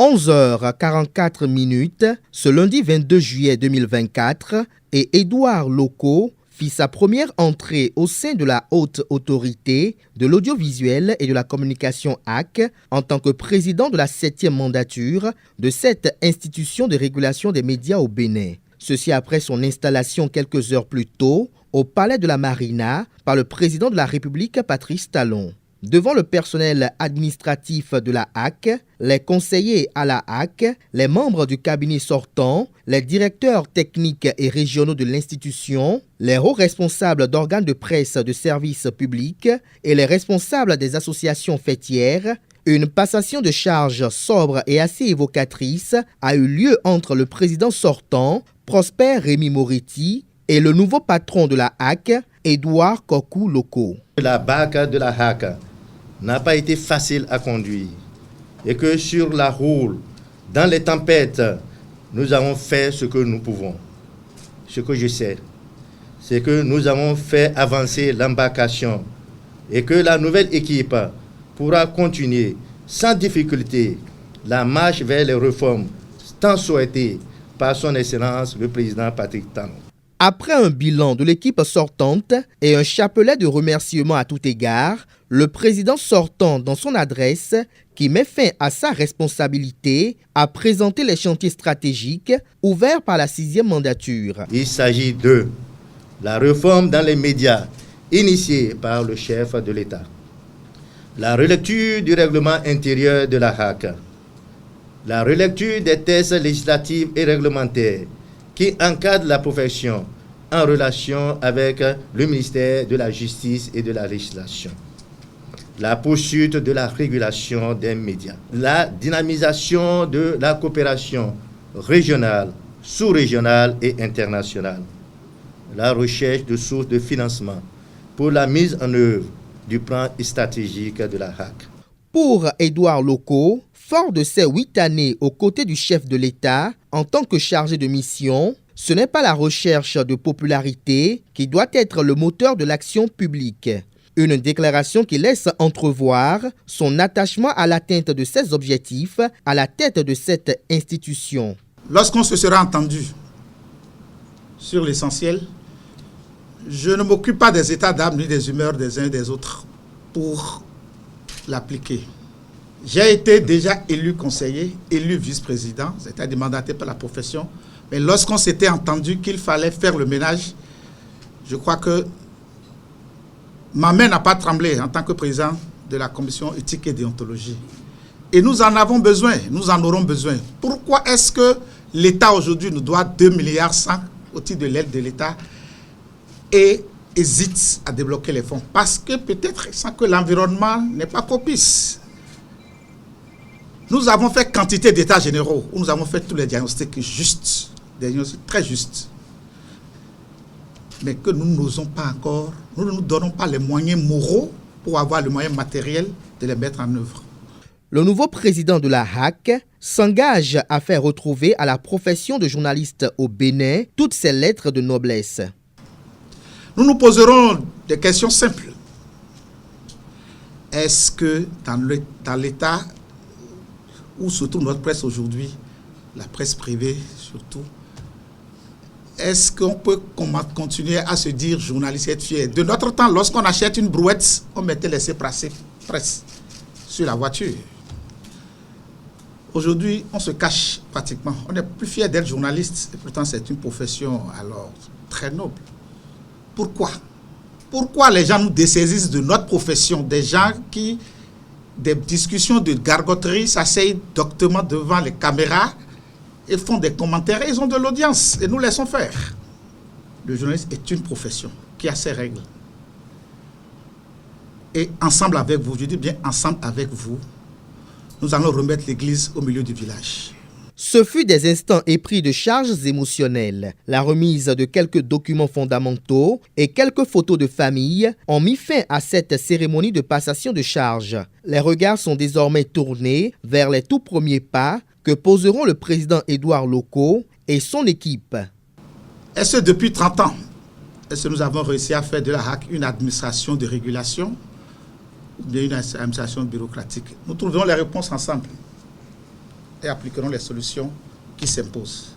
11h44 ce lundi 22 juillet 2024 et Édouard Loko fit sa première entrée au sein de la haute autorité de l'audiovisuel et de la communication AC en tant que président de la 7e mandature de cette institution de régulation des médias au Bénin. Ceci après son installation quelques heures plus tôt au Palais de la Marina par le président de la République Patrice Talon. Devant le personnel administratif de la HAC, les conseillers à la HAC, les membres du cabinet sortant, les directeurs techniques et régionaux de l'institution, les hauts responsables d'organes de presse de services publics et les responsables des associations fêtières, une passation de charges sobre et assez évocatrice a eu lieu entre le président sortant, Prosper Rémy Moretti, et le nouveau patron de la HAC, Édouard Kokou Loko. La barque de la HAC n'a pas été facile à conduire et que sur la route, dans les tempêtes, nous avons fait ce que nous pouvons. Ce que je sais, c'est que nous avons fait avancer l'embarcation et que la nouvelle équipe pourra continuer sans difficulté la marche vers les réformes tant souhaitées par son Excellence le président Patrice Talon. Après un bilan de l'équipe sortante et un chapelet de remerciements à tout égard, le président sortant, dans son adresse, qui met fin à sa responsabilité, a présenté les chantiers stratégiques ouverts par la 6e mandature. Il s'agit de la réforme dans les médias initiée par le chef de l'État, la relecture du règlement intérieur de la HAC, la relecture des textes législatifs et réglementaires qui encadrent la profession en relation avec le ministère de la Justice et de la Législation, la poursuite de la régulation des médias, la dynamisation de la coopération régionale, sous-régionale et internationale, la recherche de sources de financement pour la mise en œuvre du plan stratégique de la HAC. Pour Édouard Loko, fort de ses 8 années aux côtés du chef de l'État en tant que chargé de mission, ce n'est pas la recherche de popularité qui doit être le moteur de l'action publique. Une déclaration qui laisse entrevoir son attachement à l'atteinte de ses objectifs à la tête de cette institution. Lorsqu'on se sera entendu sur l'essentiel, je ne m'occupe pas des états d'âme ni des humeurs des uns et des autres pour l'appliquer. J'ai été déjà élu conseiller, élu vice-président, c'est-à-dire mandaté par la profession. Mais lorsqu'on s'était entendu qu'il fallait faire le ménage, je crois que ma main n'a pas tremblé en tant que président de la commission éthique et déontologie. Et nous en avons besoin, nous en aurons besoin. Pourquoi est-ce que l'État aujourd'hui nous doit 2,1 milliards au titre de l'aide de l'État et hésite à débloquer les fonds? Parce que peut-être sans que l'environnement n'est pas propice. Nous avons fait quantité d'états généraux où nous avons fait tous les diagnostics justes, des diagnostics très justes. Mais que nous n'osons pas encore, nous ne nous donnons pas les moyens moraux pour avoir le moyen matériel de les mettre en œuvre. Le nouveau président de la HAC s'engage à faire retrouver à la profession de journaliste au Bénin toutes ses lettres de noblesse. Nous nous poserons des questions simples. Est-ce que dans l'État où se trouve notre presse aujourd'hui, la presse privée surtout, est-ce qu'on peut continuer à se dire journaliste et être fier? De notre temps, lorsqu'on achète une brouette, on mettait laissez-passer presse sur la voiture. Aujourd'hui, on se cache pratiquement. On n'est plus fier d'être journaliste, et pourtant c'est une profession alors très noble. Pourquoi? Pourquoi les gens nous dessaisissent de notre profession? Des gens qui, des discussions de gargoterie, s'asseyent doctement devant les caméras et font des commentaires. Et ils ont de l'audience et nous laissons faire. Le journaliste est une profession qui a ses règles. Et ensemble avec vous, je dis bien ensemble avec vous, nous allons remettre l'église au milieu du village. Ce fut des instants épris de charges émotionnelles. La remise de quelques documents fondamentaux et quelques photos de famille ont mis fin à cette cérémonie de passation de charges. Les regards sont désormais tournés vers les tout premiers pas que poseront le président Édouard Loko et son équipe. Est-ce que depuis 30 ans, est-ce que nous avons réussi à faire de la HAC une administration de régulation ou bien une administration bureaucratique? Nous trouverons les réponses ensemble. et appliquerons les solutions qui s'imposent.